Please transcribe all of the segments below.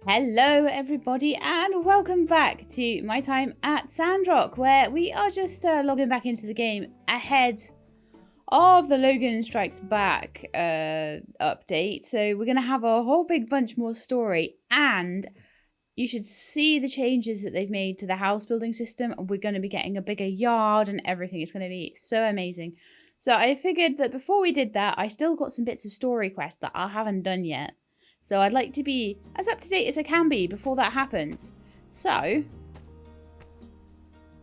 Hello everybody and welcome back to my time at Sandrock, where we are just logging back into the game ahead of the Logan Strikes Back update. So we're going to have a whole big bunch more story, and you should see the changes that they've made to the house building system. We're going to be getting a bigger yard and everything. It's going to be so amazing. So I figured that before we did that, I still got some bits of story quests that I haven't done yet. So I'd like to be as up to date as I can be before that happens. So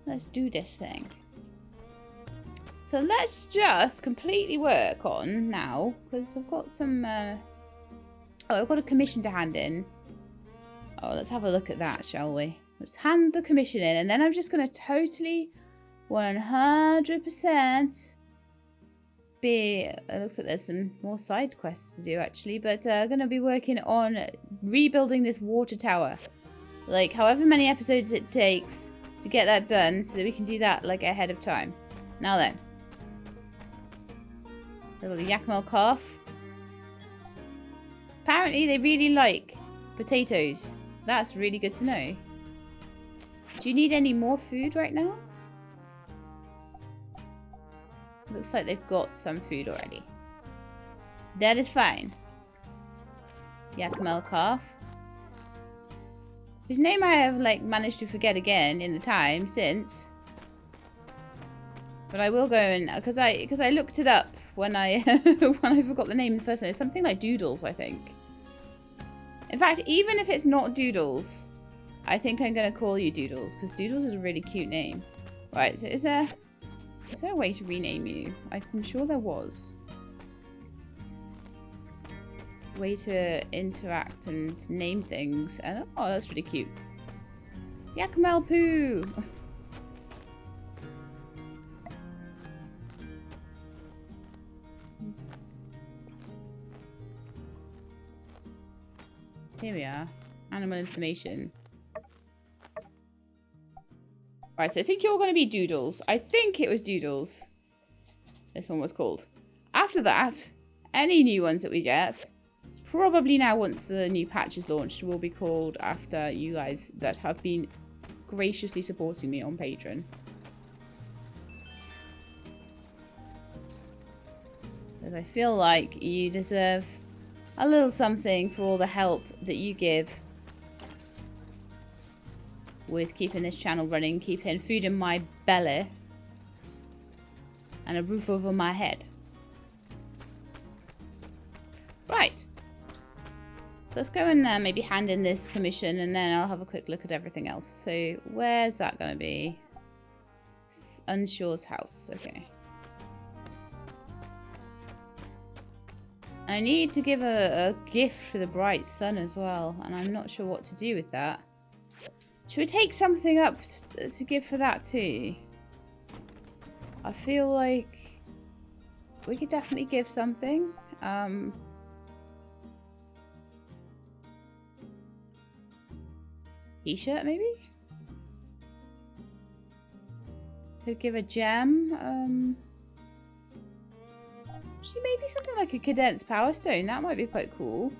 let's do this thing. So let's just completely work on now, because I've got some I've got a commission to hand in. Oh, let's have a look at that, shall we? Let's hand the commission in, and then I'm just going to totally 100% be... It looks like there's some more side quests to do, actually, but I'm going to be working on rebuilding this water tower. Like, however many episodes it takes to get that done, so that we can do that, like, ahead of time. Now then. Little Yakmel calf. Apparently, they really like potatoes. That's really good to know. Do you need any more food right now? Looks like they've got some food already. That is fine. Yakmel calf. Whose name I have like managed to forget again in the time since. But I will go and because I looked it up when I when I forgot the name the first time. It's something like Doodles, I think. In fact, even if it's not Doodles, I think I'm gonna call you Doodles, because Doodles is a really cute name. Right, so is there a way to rename you? I'm sure there was. Way to interact and name things. And oh, that's really cute. Yakmel Poo! Here we are. Animal information. Right, so I think you're going to be Doodles. I think it was Doodles. This one was called. After that, any new ones that we get, probably now once the new patch is launched, will be called after you guys that have been graciously supporting me on Patreon. Because I feel like you deserve a little something for all the help that you give with keeping this channel running, keeping food in my belly, and a roof over my head. Right. Let's go and maybe hand in this commission, and then I'll have a quick look at everything else. So, where's that going to be? Unshore's house. Okay. I need to give a gift for the bright sun as well, and I'm not sure what to do with that. Should we take something up to give for that too? I feel like we could definitely give something. T-shirt maybe? Could give a gem. Actually, maybe something like a condensed power stone. That might be quite cool.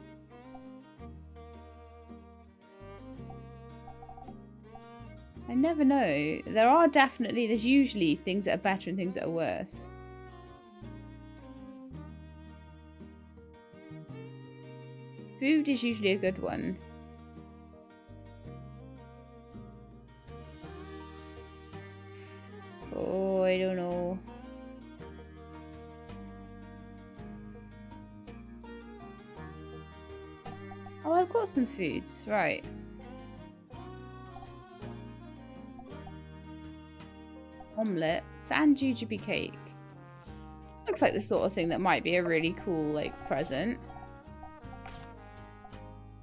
I never know. There's usually things that are better and things that are worse. Food is usually a good one. Oh, I don't know. Oh, I've got some foods. Right. Omelette, sand jujube cake. Looks like the sort of thing that might be a really cool, like, present.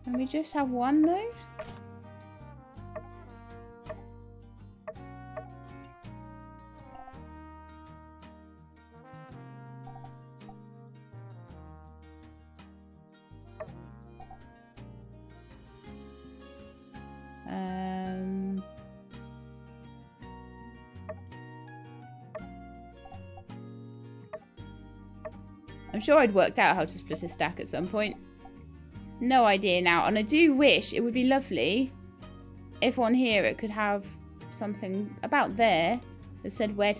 Can we just have one, though? I'm sure I'd worked out how to split a stack at some point. no idea now. And I do wish it would be lovely if on here it could have something about there that said where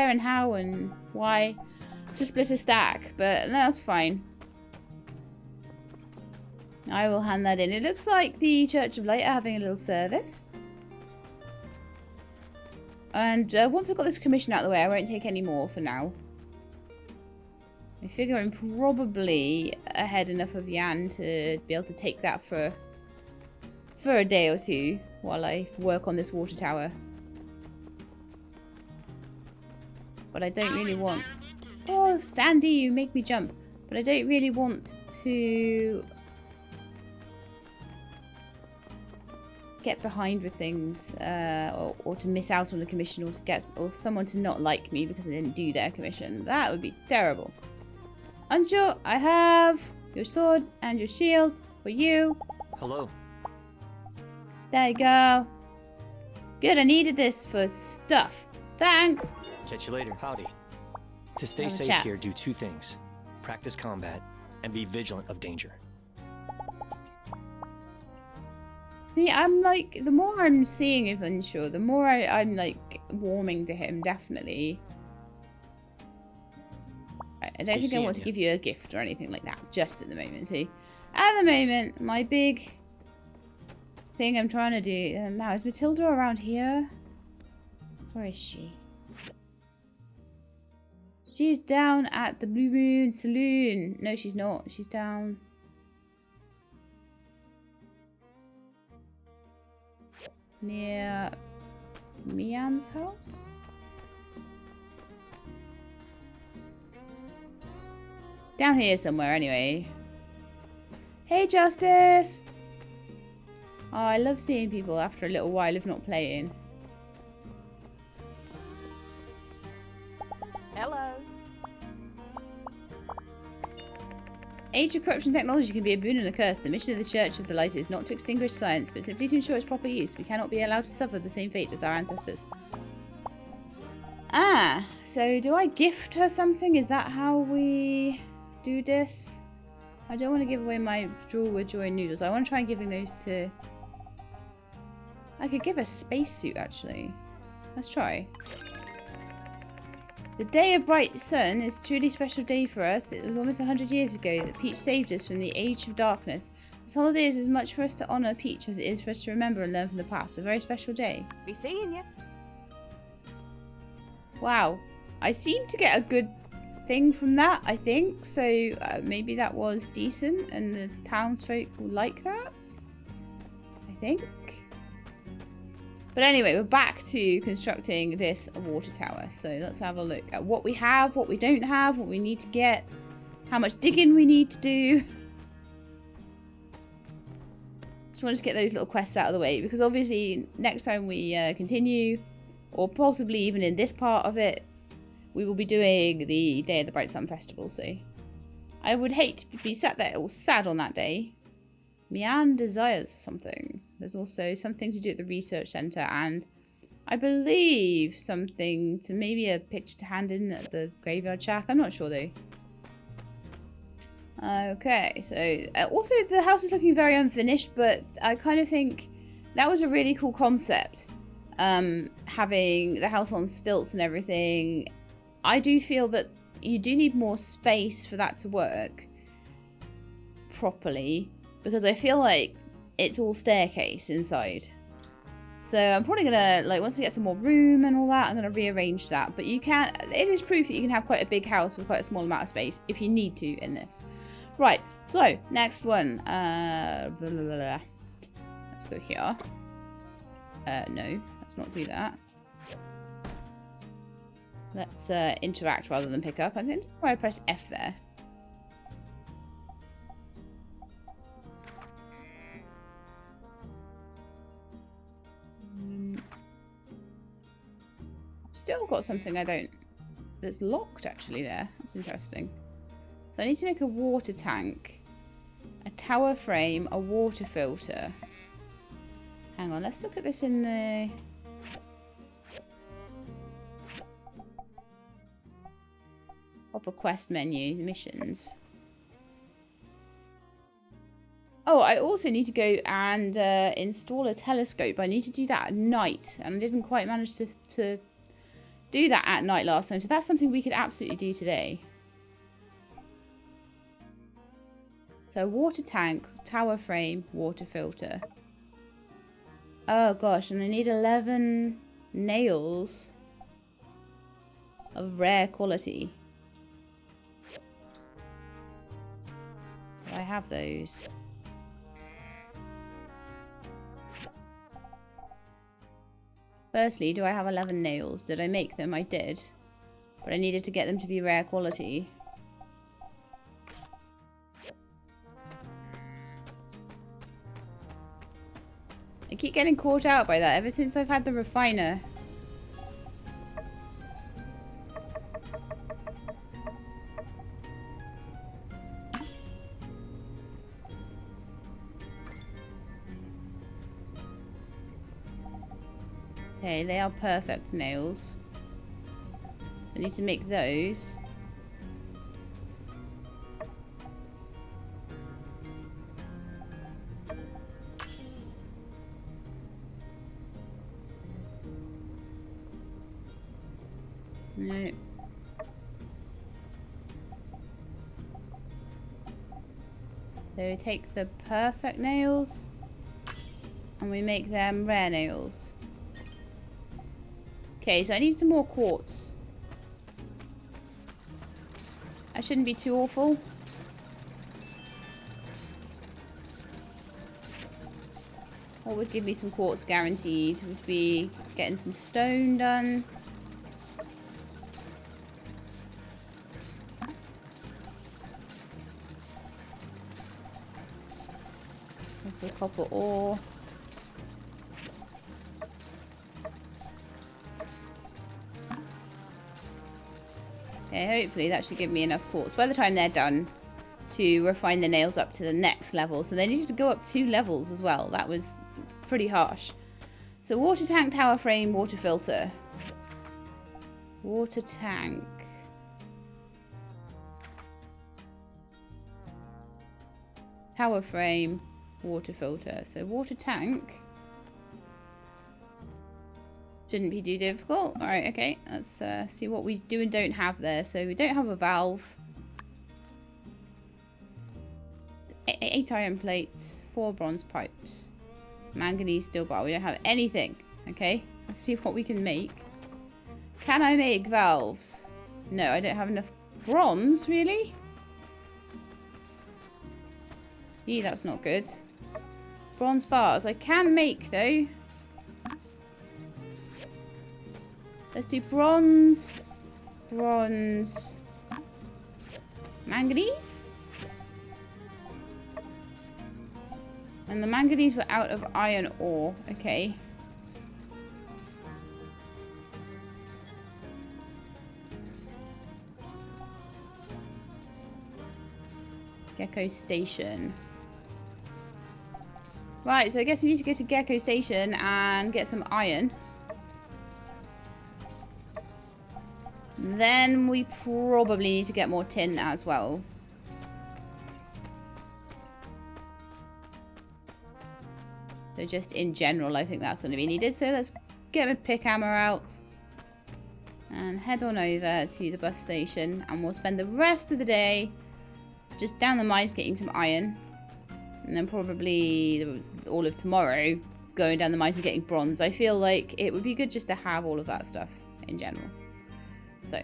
and how and why to split a stack. But no, that's fine. I will hand that in. It looks like the Church of Light are having a little service. And once I've got this commission out of the way, I won't take any more for now. I figure I'm probably ahead enough of Yan to be able to take that for a day or two while I work on this water tower. But I don't really want... Oh, Sandy, you make me jump. But I don't really want to get behind with things or to miss out on a commission or someone to not like me because I didn't do their commission. That would be terrible. Unsure, I have your sword and your shield for you. Hello. There you go. Good, I needed this for stuff. Thanks. Catch you later. Howdy. To stay Have a safe chat. here, do two things. Practice combat and be vigilant of danger. See, I'm like, the more I'm seeing of Unsure, the more I'm like warming to him, definitely. I don't think I want to give you a gift or anything like that, just at the moment, see. At the moment, my big thing I'm trying to do... now, is Matilda around here? Where is she? She's down at the Blue Moon Saloon. No, she's not. She's down... near Mian's house? It's down here somewhere anyway. Hey Justice! Oh, I love seeing people after a little while of not playing. Hello. Age of corruption technology can be a boon and a curse. The mission of the Church of the Light is not to extinguish science, but simply to ensure its proper use. We cannot be allowed to suffer the same fate as our ancestors. Ah, so do I gift her something? Is that how we do this? I don't want to give away my Jewel with Joy noodles. I want to try giving those to... I could give a spacesuit, actually. Let's try. The day of bright sun is a truly special day for us. It was almost 100 years ago that Peach saved us from the age of darkness. This holiday is as much for us to honour Peach as it is for us to remember and learn from the past. A very special day. Be seeing you. Wow. I seem to get a good thing from that, I think. So maybe that was decent and the townsfolk will like that. I think. But anyway, we're back to constructing this water tower. So let's have a look at what we have, what we don't have, what we need to get, how much digging we need to do. Just wanted to get those little quests out of the way because obviously next time we continue, or possibly even in this part of it, we will be doing the Day of the Bright Sun Festival. So I would hate to be sat there all sad on that day. Mian desires something. There's also something to do at the research centre and I believe something to maybe a picture to hand in at the graveyard shack. I'm not sure though. Okay, so also the house is looking very unfinished, but I kind of think that was a really cool concept. Having the house on stilts and everything. I do feel that you do need more space for that to work properly. Because I feel like it's all staircase inside. So I'm probably going to, like, once I get some more room and all that, I'm going to rearrange that. But you can, it is proof that you can have quite a big house with quite a small amount of space if you need to in this. Right, so, next one. Blah, blah, blah, blah. Let's go here. No, let's not do that. Let's interact rather than pick up. I think I press F there. Still got something I don't... That's locked actually there. That's interesting. So I need to make a water tank, a tower frame, a water filter. Hang on, let's look at this in the... Proper quest menu, missions. Oh, I also need to go and install a telescope. I need to do that at night. And I didn't quite manage to do that at night last time. So that's something we could absolutely do today. So water tank, tower frame, water filter. Oh gosh, and I need 11 nails of rare quality. Do I have those? Firstly, do I have 11 nails? Did I make them? I did. But I needed to get them to be rare quality. I keep getting caught out by that ever since I've had the refiner. Okay, they are perfect nails. I need to make those. No. So we take the perfect nails and we make them rare nails. Okay, so I need some more quartz. That shouldn't be too awful. What would give me some quartz guaranteed would be getting some stone done. Also copper ore. Okay, hopefully that should give me enough quartz by the time they're done to refine the nails up to the next level. So they needed to go up 2 levels as well. That was pretty harsh. So water tank, tower frame, water filter. Water tank. Tower frame, water filter. So water tank shouldn't be too difficult. Alright, okay. Let's see what we do and don't have there. So we don't have a valve. 8 iron plates, 4 bronze pipes, manganese steel bar. We don't have anything. Okay, let's see what we can make. Can I make valves? No, I don't have enough bronze, really? Gee, that's not good. Bronze bars. I can make, though. Let's do bronze, bronze, manganese. And the manganese were out of iron ore. Okay. Gecko Station. Right, so I guess we need to go to Gecko Station and get some iron. Then we probably need to get more tin as well. So just in general, I think that's going to be needed. So let's get a pick hammer out and head on over to the bus station. And we'll spend the rest of the day just down the mines getting some iron. And then probably all of tomorrow going down the mines and getting bronze. I feel like it would be good just to have all of that stuff in general. So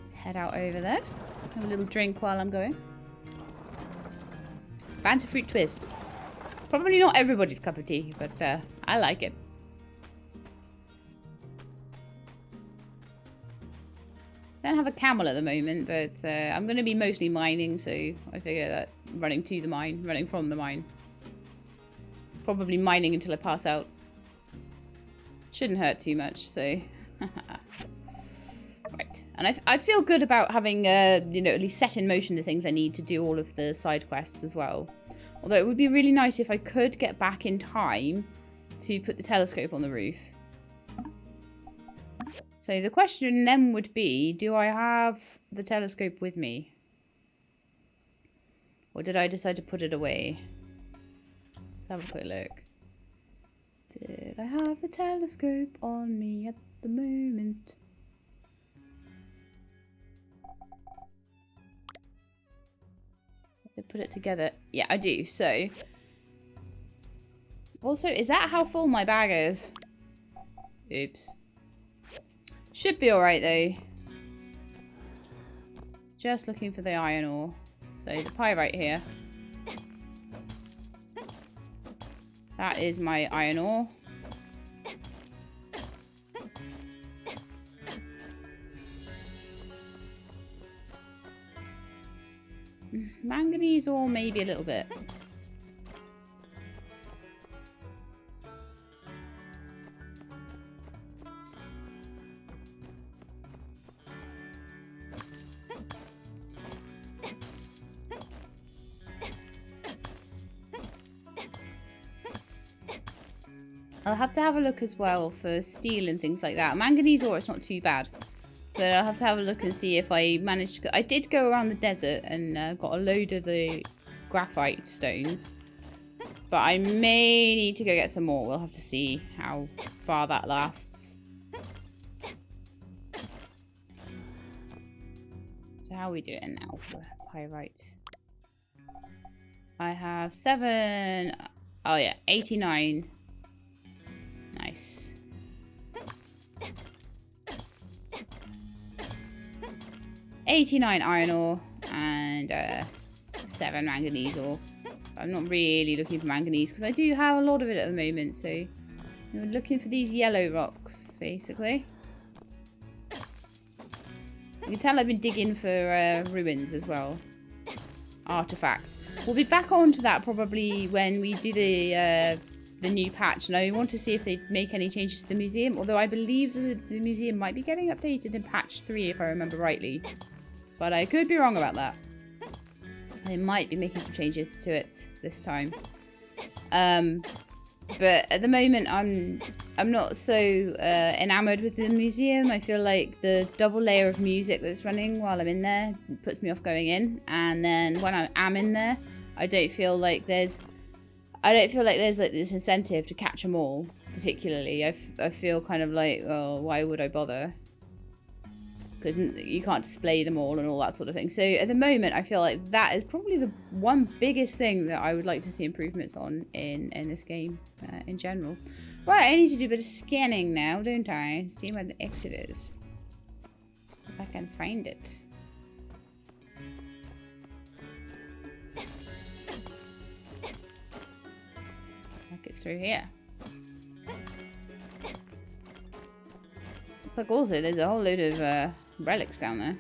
let's head out over there. Have a little drink while I'm going. Fanta fruit twist. Probably not everybody's cup of tea, but I like it. Don't have a camel at the moment, but I'm going to be mostly mining, so I figure that running to the mine, running from the mine. Probably mining until I pass out. Shouldn't hurt too much, so... Right. And I feel good about having, you know, at least set in motion the things I need to do all of the side quests as well. Although it would be really nice if I could get back in time to put the telescope on the roof. So the question then would be, do I have the telescope with me? Or did I decide to put it away? Let's have a quick look. Did I have the telescope on me at the moment? They put it together. Yeah, I do. So, also, is that how full my bag is? Oops. Should be alright though. Just looking for the iron ore. So the pyrite here. That is my iron ore. Manganese ore, maybe a little bit. I'll have to have a look as well for steel and things like that. Manganese ore, it's not too bad. But I'll have to have a look and see if I managed to go. I did go around the desert and got a load of the graphite stones. But I may need to go get some more. We'll have to see how far that lasts. So how are we doing now for pyrite? I have 7. Oh yeah, 89. Nice. 89 iron ore and 7 manganese ore. I'm not really looking for manganese because I do have a lot of it at the moment, so I'm looking for these yellow rocks basically. You can tell I've been digging for ruins as well. Artifacts. We'll be back onto that probably when we do the new patch, and I want to see if they make any changes to the museum, although I believe the museum might be getting updated in patch 3 if I remember rightly. But I could be wrong about that. They might be making some changes to it this time. But at the moment, I'm not so enamored with the museum. I feel like the double layer of music that's running while I'm in there puts me off going in. And then when I am in there, I don't feel like there's like this incentive to catch them all. Particularly, I feel kind of like, oh, why would I bother? Because you can't display them all and all that sort of thing. So at the moment, I feel like that is probably the one biggest thing that I would like to see improvements on in this game in general. Right, I need to do a bit of scanning now, don't I? See where the exit is. If I can find it. Like it's through here. Looks like also there's a whole load of relics down there.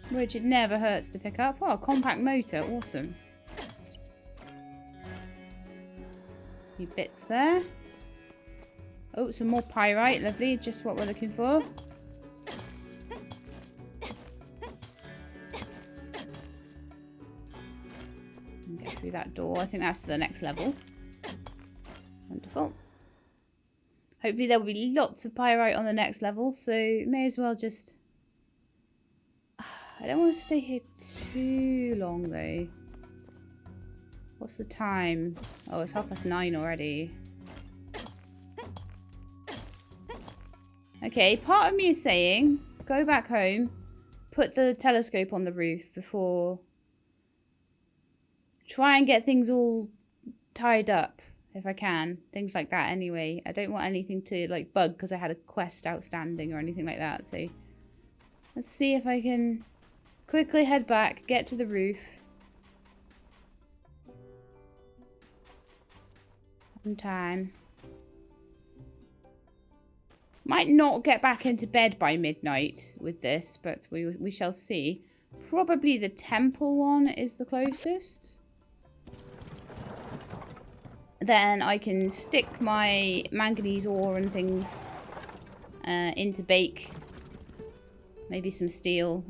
Which it never hurts to pick up. Oh, compact motor, awesome. Few bits there. Oh, some more pyrite, lovely, just what we're looking for. Get through that door. I think that's to the next level. Wonderful. Hopefully there will be lots of pyrite on the next level, so may as well just... I don't want to stay here too long though. What's the time? Oh, it's 9:30 already. Okay, part of me is saying, go back home, put the telescope on the roof before... Try and get things all tied up, if I can. Things like that, anyway. I don't want anything to, like, bug because I had a quest outstanding or anything like that. So, let's see if I can quickly head back, get to the roof. On time. Might not get back into bed by midnight with this, but we shall see. Probably the temple one is the closest. Then I can stick my manganese ore and things into bake. Maybe some steel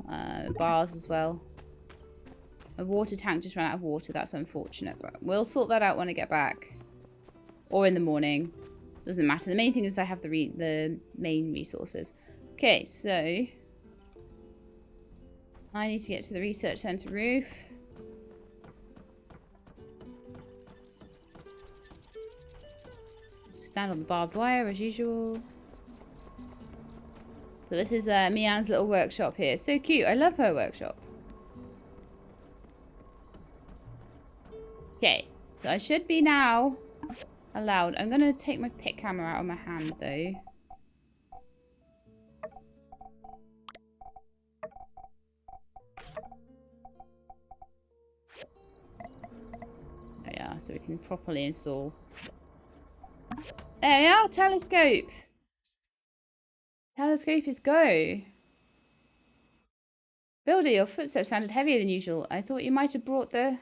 bars as well. A water tank just ran out of water. That's unfortunate, but we'll sort that out when I get back. Or in the morning. Doesn't matter. The main thing is I have the main resources. Okay, so I need to get to the research center roof. Stand on the barbed wire as usual. So this is Mian's little workshop here. So cute. I love her workshop. Okay, so I should be now allowed. I'm going to take my pick hammer out of my hand though. There we are, so we can properly install. There we are, telescope. Telescope is go. Builder, your footsteps sounded heavier than usual. I thought you might have brought the...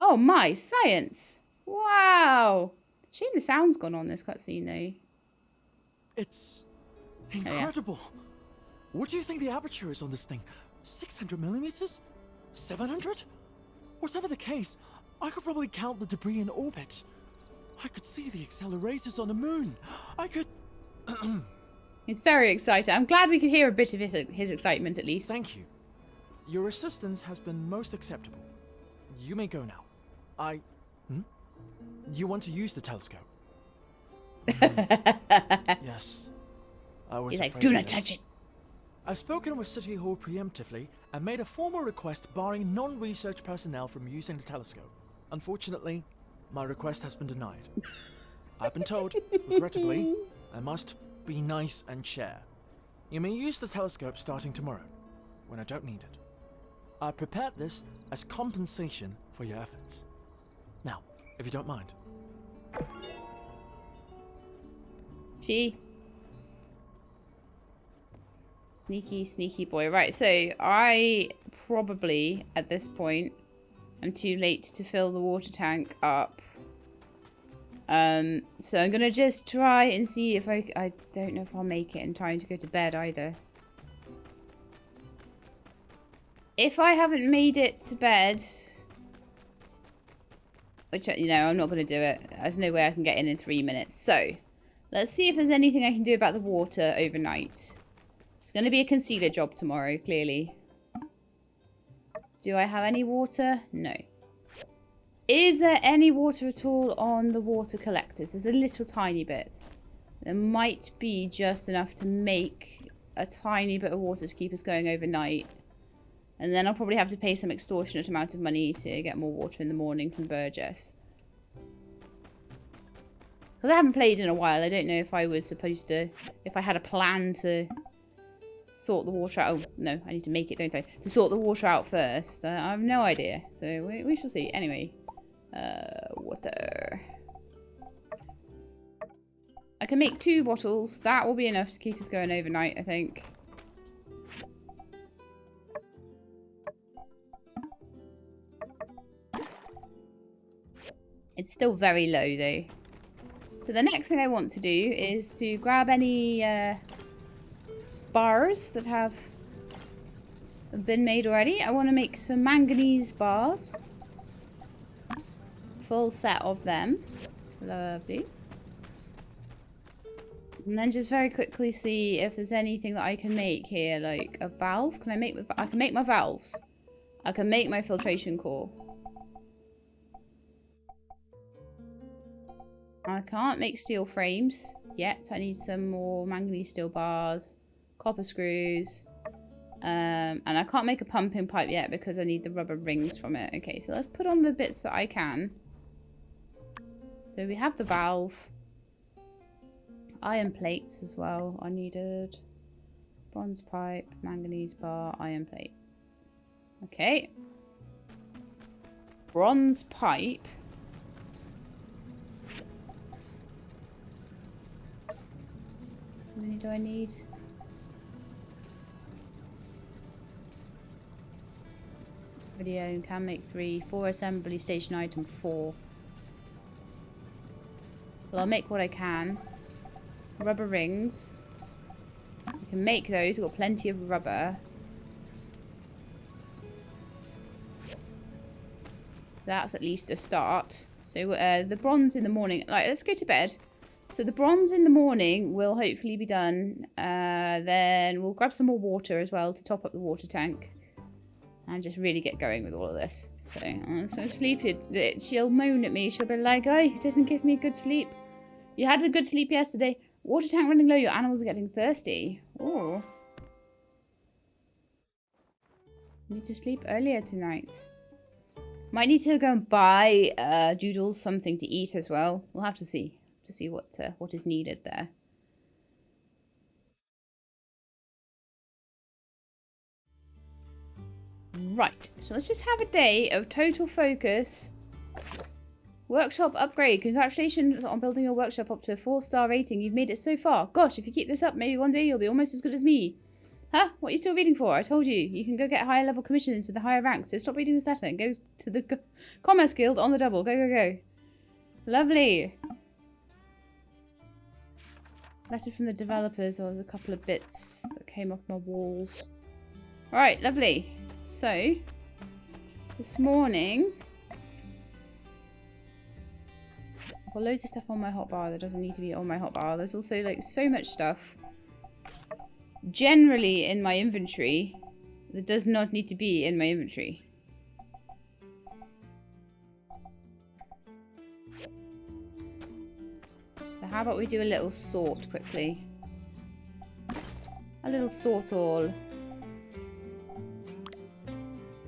Oh my, science! Wow! Shame the sound's gone on this cutscene though. It's incredible. Oh, yeah. What do you think the aperture is on this thing? 600 millimeters? 700? Whatever the case, I could probably count the debris in orbit. I could see the accelerators on the moon. I could... It's very exciting. I'm glad we could hear a bit of his excitement at least. Thank you. Your assistance has been most acceptable. You may go now. You want to use the telescope? Yes. I was He's like, afraid do of not this. touch it. I've spoken with City Hall preemptively and made a formal request barring non-research personnel from using the telescope. Unfortunately, my request has been denied. I've been told, regrettably, I must be nice and share. You may use the telescope starting tomorrow, when I don't need it. I prepared this as compensation for your efforts. Now, if you don't mind. Gee. Sneaky, sneaky boy. Right, so I probably, at this point, am too late to fill the water tank up. So I'm gonna just try and see if I don't know if I'll make it in time to go to bed either. If I haven't made it to bed, which, you know, I'm not going to do it. There's no way I can get in 3 minutes. So, let's see if there's anything I can do about the water overnight. It's going to be a concealer job tomorrow, clearly. Do I have any water? No. Is there any water at all on the water collectors? There's a little tiny bit. There might be just enough to make a tiny bit of water to keep us going overnight. And then I'll probably have to pay some extortionate amount of money to get more water in the morning from Burgess. Because I haven't played in a while, I don't know if I was supposed to... If I had a plan to sort the water out... Oh, no, I need to make it, don't I? To sort the water out first. I have no idea. So we shall see. Anyway. Water. I can make 2 bottles. That will be enough to keep us going overnight, I think. It's still very low though. So the next thing I want to do is to grab any bars that have been made already. I want to make some manganese bars. Full set of them. Lovely. And then just very quickly see if there's anything that I can make here, like a valve. Can I make? I can make my valves. I can make my filtration core. I can't make steel frames yet. I need some more manganese steel bars, copper screws, and I can't make a pumping pipe yet because I need the rubber rings from it. Okay, so let's put on the bits that I can. So we have the valve. Iron plates as well I needed. Bronze pipe, manganese bar, iron plate. Okay. Bronze pipe. How many do I need? Video can make 3. 4 assembly station item 4. Well, I'll make what I can. Rubber rings. can make those. We've got plenty of rubber. That's at least a start. So the bronze in the morning. Right, let's go to bed. So the bronze in the morning will hopefully be done. Then we'll grab some more water as well to top up the water tank. And just really get going with all of this. So I'm so sleepy. She'll moan at me. She'll be like, oh, you didn't give me good sleep. You had a good sleep yesterday. Water tank running low. Your animals are getting thirsty. Oh. Need to sleep earlier tonight. Might need to go and buy Doodles something to eat as well. We'll have to see. To see what is needed there. Right, so let's just have a day of total focus. Workshop upgrade. Congratulations on building your workshop up to a 4-star rating. You've made it so far. Gosh, if you keep this up, maybe one day you'll be almost as good as me. Huh? What are you still reading for? I told you. You can go get higher level commissions with the higher ranks. So stop reading this letter and go to the Commerce Guild on the double. Go, go, go. Lovely. Letter from the developers. Or a couple of bits that came off my walls. Alright, lovely. So, this morning, I've got loads of stuff on my hotbar that doesn't need to be on my hotbar. There's also like so much stuff generally in my inventory that does not need to be in my inventory. So how about we do a little sort quickly? A little sort all.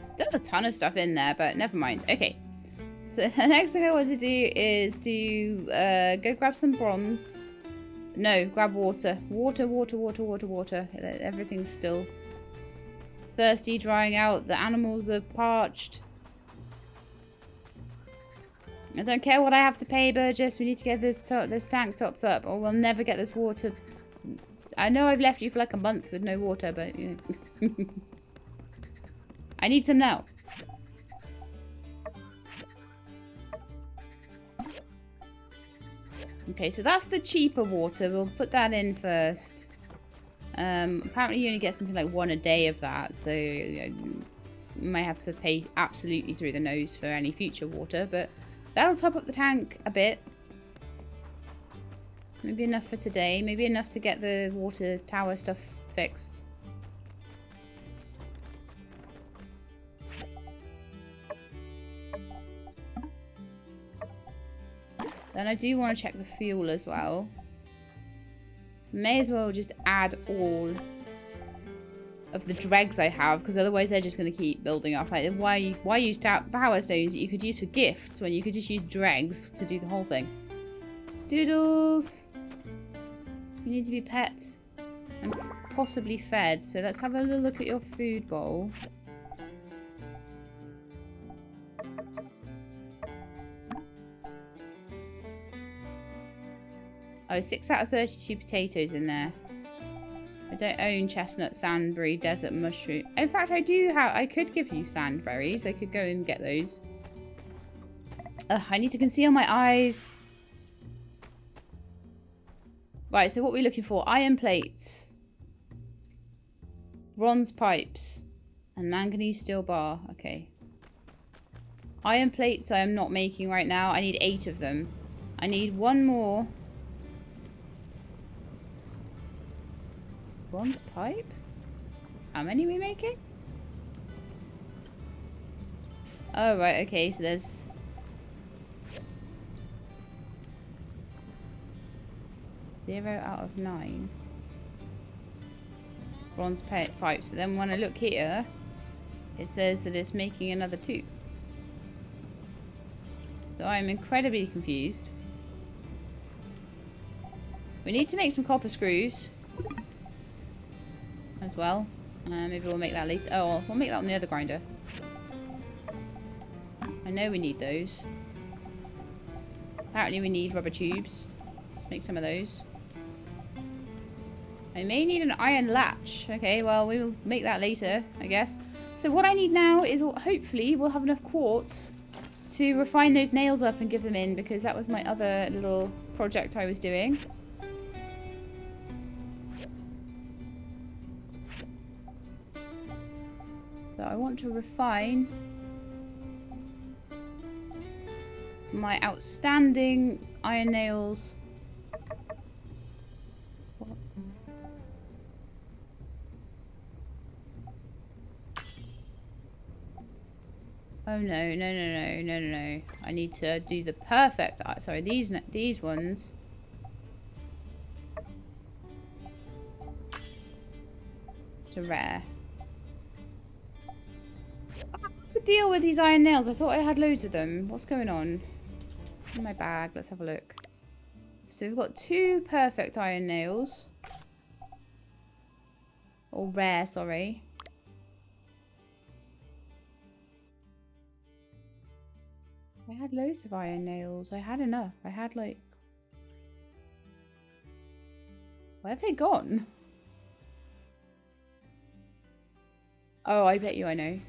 Still a ton of stuff in there, but never mind. Okay. So the next thing I want to do is to go grab some bronze. No, grab water. Water, water, water, water, water. Everything's still thirsty, drying out. The animals are parched. I don't care what I have to pay, Burgess. We need to get this tank topped up, or we'll never get this water. I know I've left you for like a month with no water, but you know. I need some now. Okay, so that's the cheaper water. We'll put that in first. Apparently you only get something like 1 a day of that, so you might have to pay absolutely through the nose for any future water, but that'll top up the tank a bit. Maybe enough for today. Maybe enough to get the water tower stuff fixed. Then I do want to check the fuel as well. May as well just add all of the dregs I have, because otherwise they're just going to keep building up. Like, why use power stones that you could use for gifts when you could just use dregs to do the whole thing? Doodles! You need to be pet and possibly fed. So let's have a little look at your food bowl. Oh, 6 out of 32 potatoes in there. I don't own chestnut, sandberry, desert mushroom. In fact, I do have... I could give you sandberries. I could go and get those. Ugh, I need to conceal my eyes. Right, so what are we looking for? Iron plates. Bronze pipes. And manganese steel bar. Okay. Iron plates I am not making right now. I need 8 of them. I need 1 more... Bronze pipe? How many are we making? Oh, right, okay, so there's... Zero out of 9. Bronze pipes. So then when I look here, it says that it's making another 2. So I'm incredibly confused. We need to make some copper screws. As well. Maybe we'll make that later. Oh, we'll make that on the other grinder. I know we need those. Apparently we need rubber tubes. Let's make some of those. I may need an iron latch. Okay, well, we will make that later, I guess. So what I need now is, hopefully, we'll have enough quartz to refine those nails up and give them in, because that was my other little project I was doing. So I want to refine my outstanding iron nails. Oh no. I need to do the perfect. Sorry, these ones. To rare. What's the deal with these iron nails? I thought I had loads of them. What's going on? In my bag. Let's have a look. So we've got 2 perfect iron nails. Or rare, sorry. I had loads of iron nails. I had enough. I had like... Where have they gone? Oh, I bet you I know.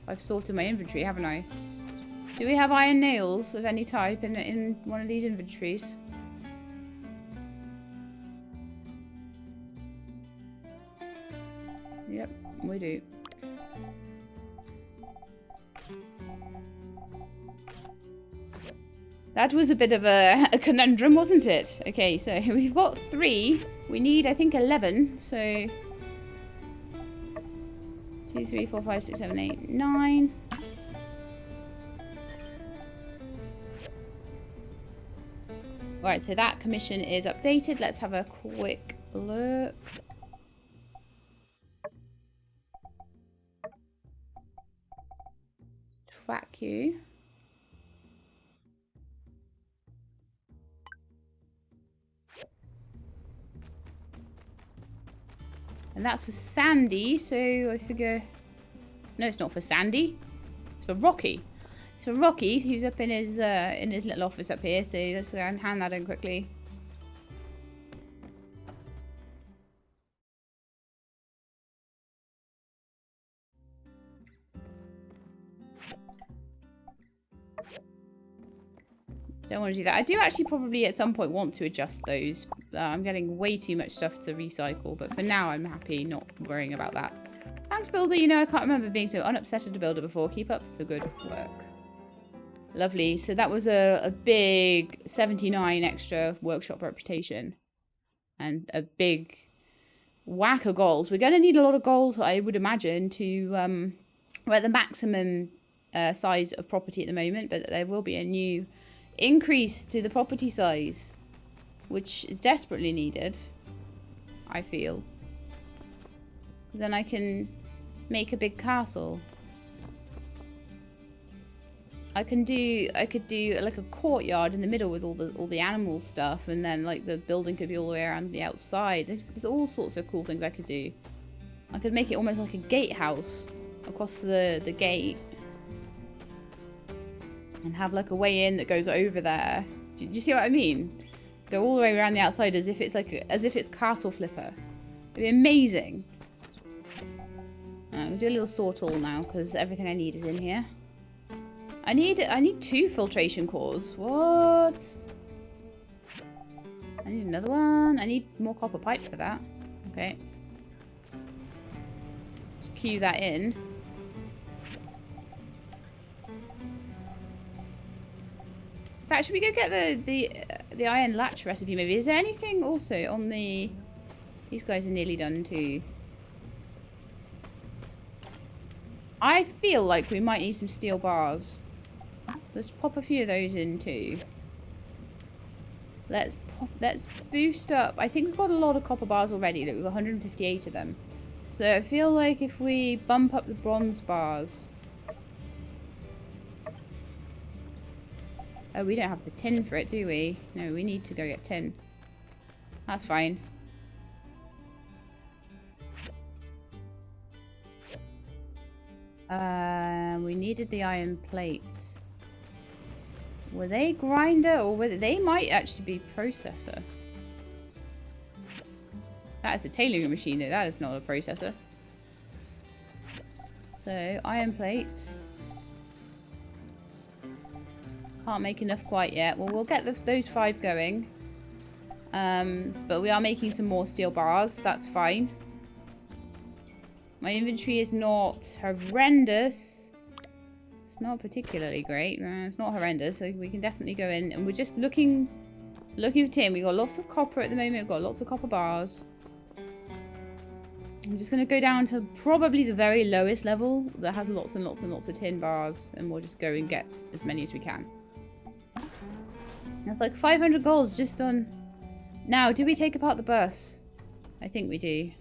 I've sorted my inventory, haven't I? Do we have iron nails of any type in one of these inventories? Yep, we do. That was a bit of a conundrum, wasn't it? Okay, so we've got 3. We need, I think, 11. So 2, 3, 4, 5, 6, 7, 8, 9. Alright, so that commission is updated. Let's have a quick look. Track you. And that's for Sandy, so I figure... No, it's not for Sandy. It's for Rocky. It's for Rocky, who's up in his little office up here, so let's go and hand that in quickly. Don't want to do that. I do actually probably at some point want to adjust those. I'm getting way too much stuff to recycle, but for now I'm happy not worrying about that. Thanks, builder. You know, I can't remember being so unupsetted a builder before. Keep up the good work. Lovely. So that was a big 79 extra workshop reputation. And a big whack of goals. We're going to need a lot of goals, I would imagine, to... we're at the maximum size of property at the moment, but there will be a new... increase to the property size, which is desperately needed, I feel. Then I can make a big castle. I could do like a courtyard in the middle with all the animal stuff, and then like the building could be all the way around the outside. There's all sorts of cool things I could do. I could make it almost like a gatehouse across the gate. And have like a way in that goes over there. Do you see what I mean? Go all the way around the outside as if it's Castle Flipper. It'd be amazing. We'll do a little sort all now because everything I need is in here. I need 2 filtration cores. What? I need another one. I need more copper pipe for that. Okay. Let's cue that in. In fact, should we go get the iron latch recipe maybe? Is there anything also on the... These guys are nearly done too. I feel like we might need some steel bars. Let's pop a few of those in too. Let's boost up. I think we've got a lot of copper bars already. Look, we've got 158 of them. So I feel like if we bump up the bronze bars... Oh, we don't have the tin for it, do we? No, we need to go get tin. That's fine. We needed the iron plates. Were they grinder or were they might actually be processor? That is a tailoring machine though, that is not a processor. So, iron plates. Can't make enough quite yet. Well, we'll get those 5 going. But we are making some more steel bars. That's fine. My inventory is not horrendous. It's not particularly great. It's not horrendous, so we can definitely go in. And we're just looking for tin. We've got lots of copper at the moment. We've got lots of copper bars. I'm just going to go down to probably the very lowest level that has lots and lots and lots of tin bars. And we'll just go and get as many as we can. That's like 500 goals just on... Now, do we take apart the bus? I think we do.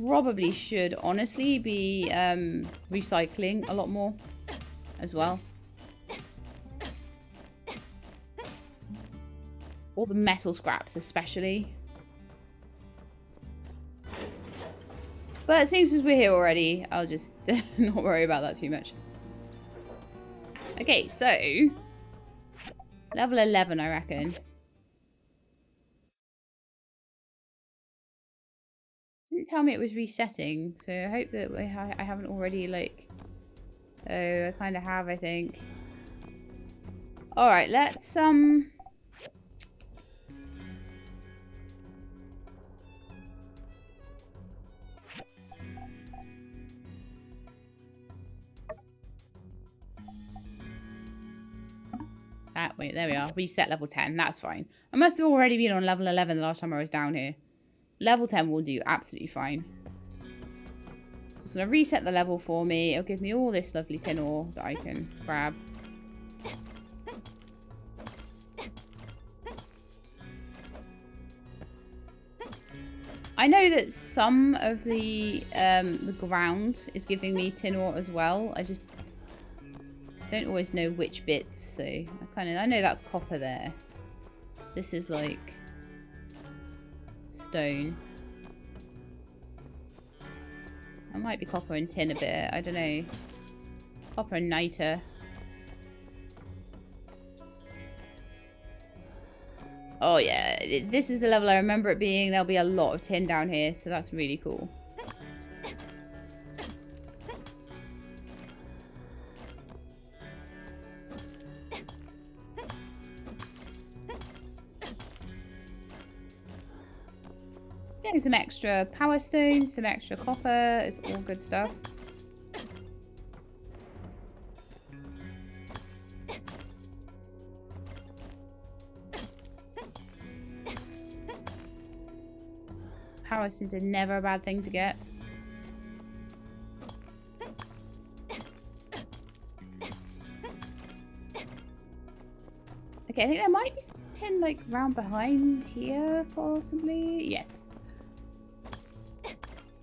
Probably should honestly be recycling a lot more as well. All the metal scraps especially. But since we're here already, I'll just not worry about that too much. Okay, so level 11 I reckon. Didn't tell me it was resetting, so I hope that I haven't already, like... Oh, I kind of have, I think. Alright, let's, wait, there we are. Reset level 10. That's fine. I must have already been on level 11 the last time I was down here. Level 10 will do absolutely fine. So it's going to reset the level for me. It'll give me all this lovely tin ore that I can grab. I know that some of the ground is giving me tin ore as well. I just don't always know which bits, so I know that's copper there. This is like stone. I might be copper and tin a bit, I don't know. Copper and niter. Oh yeah, this is the level I remember it being. There'll be a lot of tin down here, so that's really cool. Getting some extra power stones, some extra copper, it's all good stuff. Power stones are never a bad thing to get. Okay, I think there might be some tin like round behind here, possibly. Yes.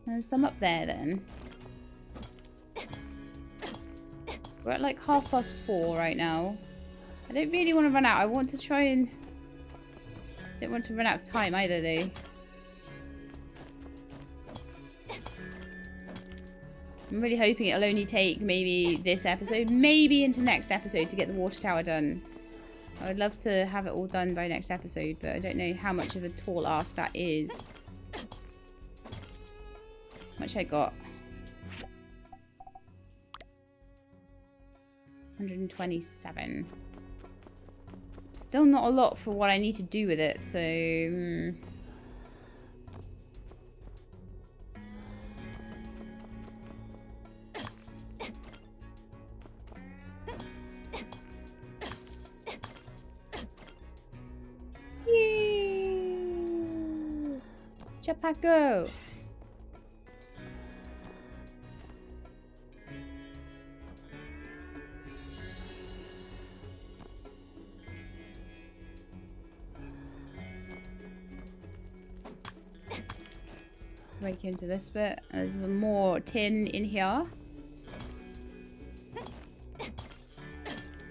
And some up there then. We're at like 4:30 right now. I don't really want to run out. I want to try and... don't want to run out of time either though. I'm really hoping it'll only take maybe this episode, maybe into next episode to get the water tower done. I would love to have it all done by next episode, but I don't know how much of a tall ask that is. How much I got? 127. Still not a lot for what I need to do with it, so... Chapaco! Break into this bit. There's more tin in here.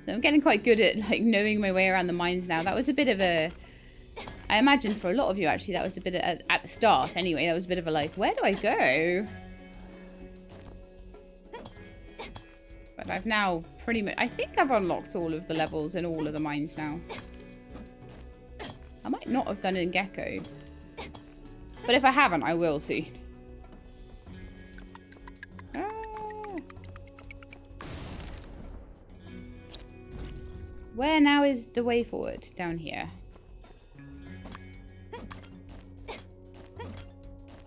So I'm getting quite good at like knowing my way around the mines now. That was a bit of a... I imagine for a lot of you actually that was a bit of, at the start anyway, that was a bit of a like, where do I go? But I've now pretty much... I think I've unlocked all of the levels in all of the mines now. I might not have done it in Gecko. But if I haven't, I will soon. Where now is the way forward? Down here.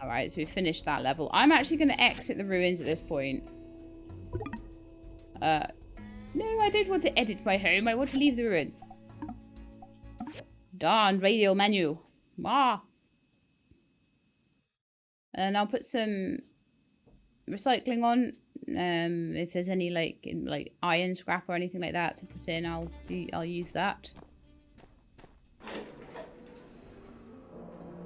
Alright, so we finished that level. I'm actually going to exit the ruins at this point. No, I don't want to edit my home. I want to leave the ruins. Darn radio menu. Ah. And I'll put some recycling on. If there's any like iron scrap or anything like that to put in, I'll use that.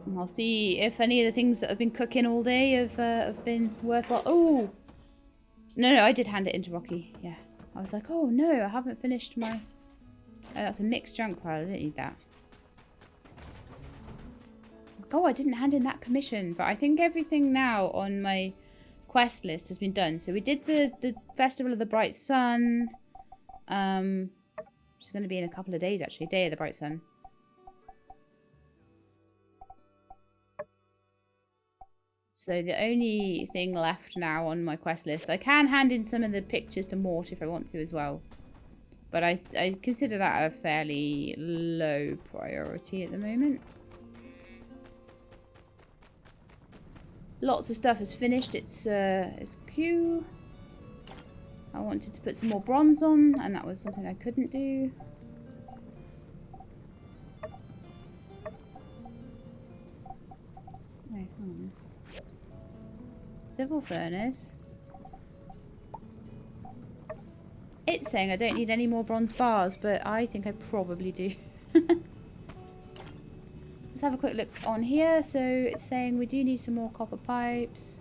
And I'll see if any of the things that I've been cooking all day have been worthwhile. Oh! No, I did hand it into Rocky. Yeah. I was like, oh no, I haven't finished my... Oh, that's a mixed junk pile. I didn't need that. Oh, I didn't hand in that commission. But I think everything now on my quest list has been done. So we did the Festival of the Bright Sun. It's going to be in a couple of days, actually. Day of the Bright Sun. So the only thing left now on my quest list, I can hand in some of the pictures to Mort if I want to as well. But I consider that a fairly low priority at the moment. Lots of stuff is finished. It's queue. I wanted to put some more bronze on, and that was something I couldn't do. Wait, hold on. Civil furnace. It's saying I don't need any more bronze bars, but I think I probably do. Let's have a quick look on here. So it's saying we do need some more copper pipes.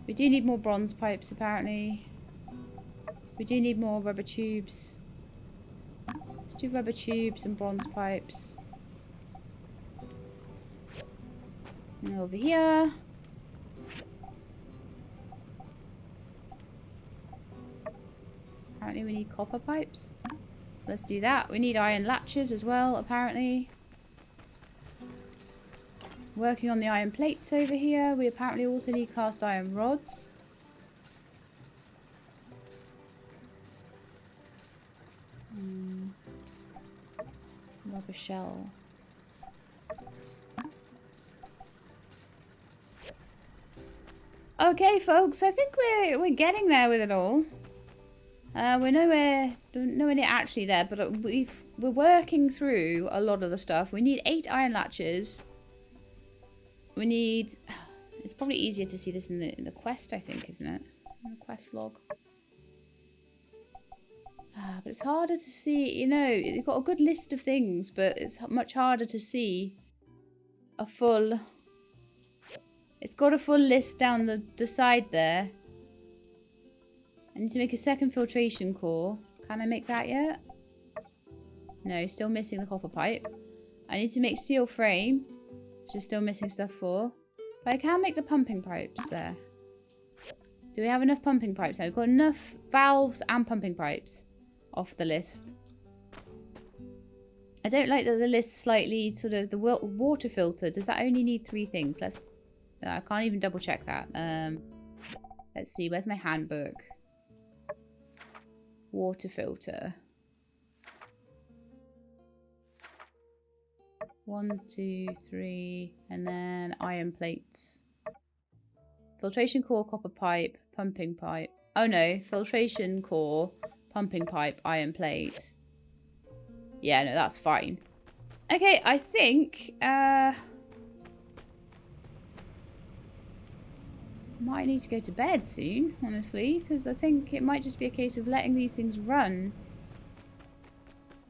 We do need more bronze pipes, apparently. We do need more rubber tubes. Let's do rubber tubes and bronze pipes. And over here. Apparently we need copper pipes. Let's do that. We need iron latches as well, apparently. Working on the iron plates over here. We apparently also need cast iron rods. Rubber shell. Okay, folks. I think we're getting there with it all. We're nowhere near actually there, but we're working through a lot of the stuff. We need 8 iron latches. We need... It's probably easier to see this in the quest, I think, isn't it? In the quest log. But it's harder to see, you know, you've got a good list of things, but it's much harder to see a full... It's got a full list down the side there. I need to make a second filtration core. Can I make that yet? No, still missing the copper pipe. I need to make steel frame, which is still missing stuff for. But I can make the pumping pipes there. Do we have enough pumping pipes? I've got enough valves and pumping pipes off the list. I don't like that the list slightly sort of the water filter. Does that only need 3 things? I can't even double check that. Let's see. Where's my handbook? Water filter. 1, 2, 3, and then iron plates. Filtration core, copper pipe, pumping pipe. Oh no, filtration core, pumping pipe, iron plate. Yeah, no, that's fine. Okay, I think might need to go to bed soon, honestly, because I think it might just be a case of letting these things run.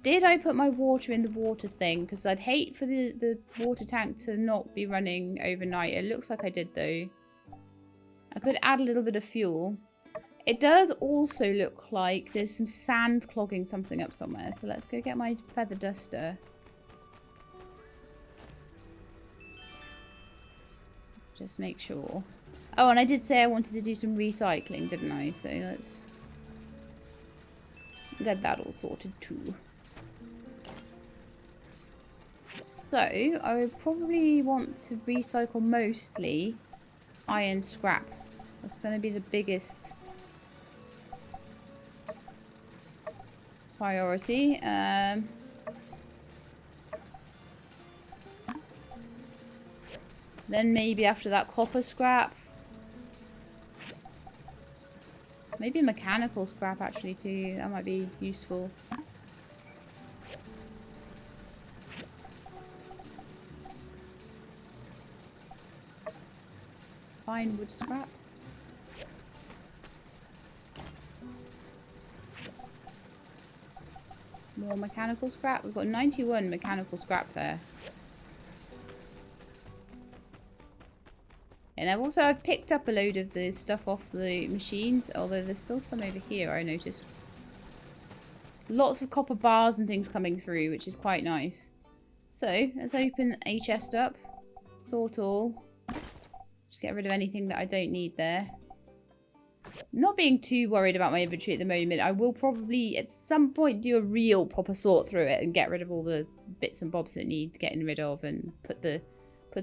Did I put my water in the water thing? Because I'd hate for the water tank to not be running overnight. It looks like I did, though. I could add a little bit of fuel. It does also look like there's some sand clogging something up somewhere. So let's go get my feather duster. Just make sure. Oh, and I did say I wanted to do some recycling, didn't I? So let's get that all sorted too. So, I would probably want to recycle mostly iron scrap. That's going to be the biggest priority. Then maybe after that copper scrap. Maybe mechanical scrap actually too. That might be useful. Fine wood scrap. More mechanical scrap. We've got 91 mechanical scrap there. And I've picked up a load of the stuff off the machines, although there's still some over here I noticed. Lots of copper bars and things coming through, which is quite nice. So, let's open a chest up. Sort all. Just get rid of anything that I don't need there. Not being too worried about my inventory at the moment. I will probably at some point do a real proper sort through it and get rid of all the bits and bobs that need getting rid of and put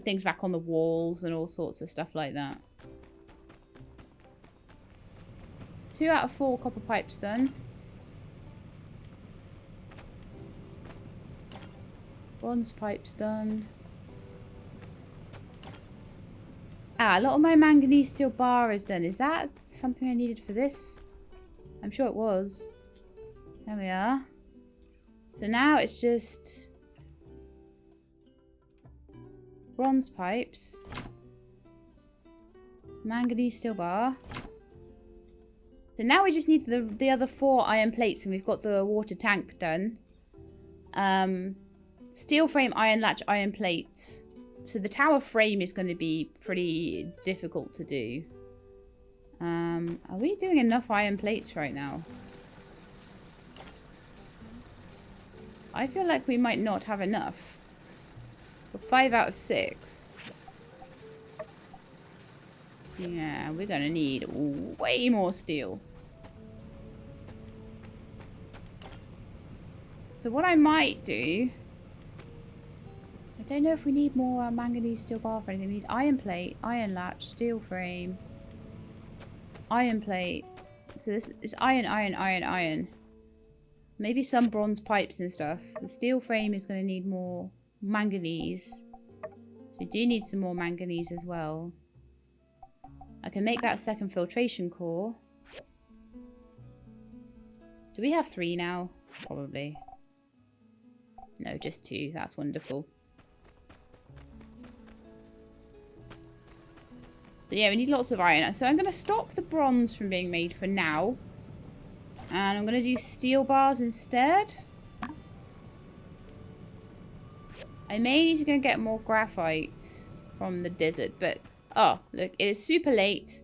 things back on the walls and all sorts of stuff like that. 2 out of 4 copper pipes done. Bronze pipes done. Ah, a lot of my manganese steel bar is done. Is that something I needed for this? I'm sure it was. There we are. So now it's just bronze pipes, manganese steel bar. So now we just need the other 4 iron plates, and we've got the water tank done. Steel frame, iron latch, iron plates. So the tower frame is going to be pretty difficult to do. Are we doing enough iron plates right now? I feel like we might not have enough. We're 5 out of 6. Yeah, we're going to need way more steel. So what I might do... I don't know if we need more manganese steel bar for anything. We need iron plate, iron latch, steel frame, iron plate. So this is iron, iron, iron, iron. Maybe some bronze pipes and stuff. The steel frame is going to need more manganese. So we do need some more manganese as well. I can make that second filtration core. Do we have 3 now? Probably. No, just 2. That's wonderful. But yeah, we need lots of iron. So I'm going to stop the bronze from being made for now. And I'm going to do steel bars instead. I may need to go get more graphite from the desert. But, oh, look, it is super late.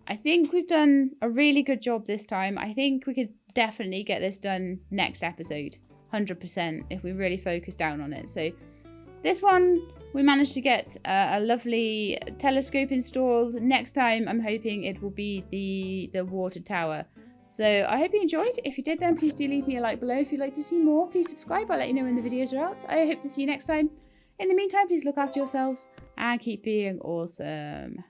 I think we've done a really good job this time. I think we could definitely get this done next episode. 100% if we really focus down on it. So this one... we managed to get a lovely telescope installed. Next time, I'm hoping it will be the water tower. So I hope you enjoyed. If you did, then please do leave me a like below. If you'd like to see more, please subscribe. I'll let you know when the videos are out. I hope to see you next time. In the meantime, please look after yourselves and keep being awesome.